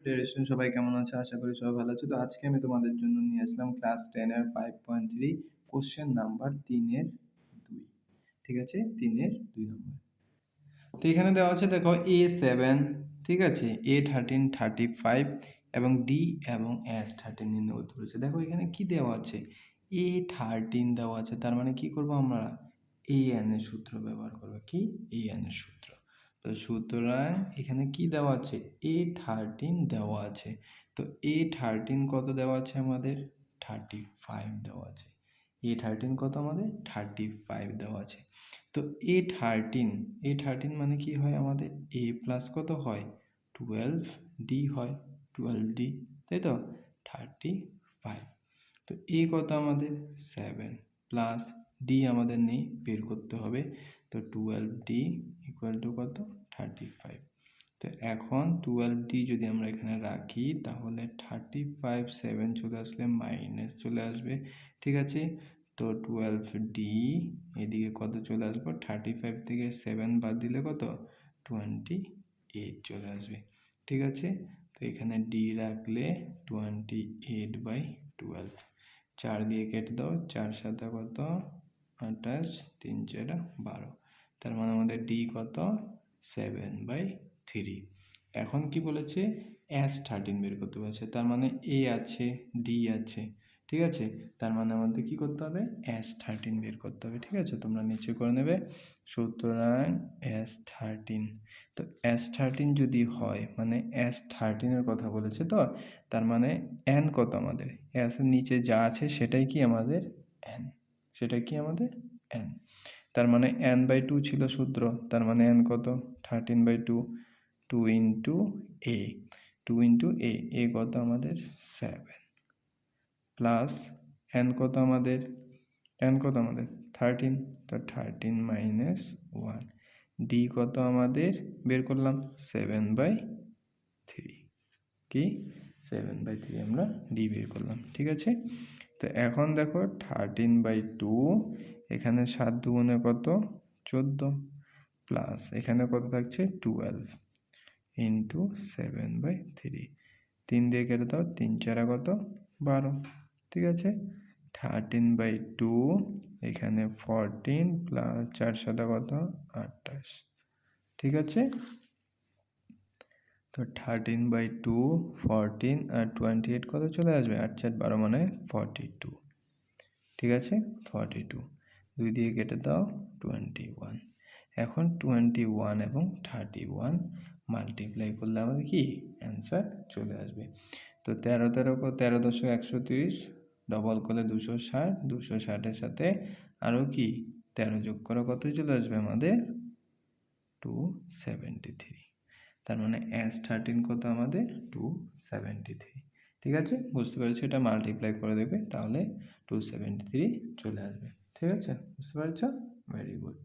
Dear student সবাই কেমন আছো? আশা করি সবাই ভালো আছো। তো আজকে আমি তোমাদের জন্য নিয়ে আসলাম ক্লাস 10 এর 5.3 কোয়েশ্চেন নাম্বার 3 এর 2। ঠিক আছে? 3 এর 2 নম্বর। তো এখানে দেওয়া আছে দেখো A7, ঠিক আছে? A13 35 এবং D এবং S13 নির্ণয় করতে বলেছে। দেখো এখানে কি দেওয়া আছে? A13 দেওয়া আছে। তার মানে কি করব আমরা? AN এর সূত্র ব্যবহার করব। কি? AN এর সূত্র। তো সুতরাং এখানে কি দেওয়া আছে? A13 দেওয়া আছে। তো A13 কত দেওয়া আছে আমাদের? 35 দেওয়া আছে। A13 কত আমাদের? 35 দেওয়া আছে। তো A13 মানে কি হয় আমাদের? A প্লাস কত হয়? 12D হয়, 12D, তাই তো? 35। তো A কত আমাদের? 7 প্লাস D আমাদের নেই, বের করতে হবে। তো 12D ইকুয়াল টু কত? 35। তো এখন 12D যদি আমরা এখানে রাখি তাহলে 35 7 চলে আসলে মাইনাস চলে আসবে, ঠিক আছে? তো 12D এদিকে কত চলে আসবে? 35 থেকে 7 বাদ দিলে কত? 28 চলে আসবে, ঠিক আছে? তো এখানে D রাখলে 28/12, 4 দিয়ে কেটে দাও, 4 সাথে কত? 28, 3 4 12। তার মানে আমাদের D কত? 7/3। এখন কি বলেছে? S13 বের করতে বলেছে। তার মানে A আছে, D আছে, ঠিক আছে? তার মানে আমাদের কি করতে হবে? S13 বের করতে হবে, ঠিক আছে? তোমরা নিচে করে নেবে। সুতরাং S13, তো S13 যদি হয় মানে S13 এর কথা বলেছে, তো তার মানে N কত আমাদের? S এর নিচে যা আছে সেটাই কি আমাদের? N, সেটাই কি আমাদের? N। তার মানে n/2 ছিল সূত্র, তার মানে n কত? 13/2, 2 ইন্টু a, 2 ইন্টু a কত আমাদের? 7 প্লাস n কত আমাদের? n কত আমাদের? 13, তো 13 মাইনাস 1। d কত আমাদের? বের করলাম 7/3। কি? 7/3 আমরা d বের করলাম, ঠিক আছে? তো এখন দেখো 13/2, এখানে 7 দুগুণে কত? 14 প্লাস এখানে কত থাকছে? 12 ইন্টু 7/3। 3 দিয়ে কেটে দাও, 3 4 কত? 12, ঠিক আছে? 13/2 এখানে 14 প্লাস 4 7 কত? 28, ঠিক আছে? তো 13/2, 14 আর 28 কত চলে আসবে? 8 4 12 মানে 42, ঠিক আছে? 42, 2 দিয়ে কেটে দাও, 21। এখন 21 এবং 31 মাল্টিপ্লাই করলে আমাদের কি অ্যান্সার চলে আসবে। তো 13 13 13,130 ডবল করলে 260, 260-এর সাথে আরও কি 13 যোগ করে কত চলে আসবে আমাদের? 273। তার মানে S13 কত আমাদের? 273, ঠিক আছে? বুঝতে পেরেছো? এটা মাল্টিপ্লাই করে দেবে তাহলে 273 চলে আসবে, ঠিক আছে? বুঝতে পেরেছো? Very good.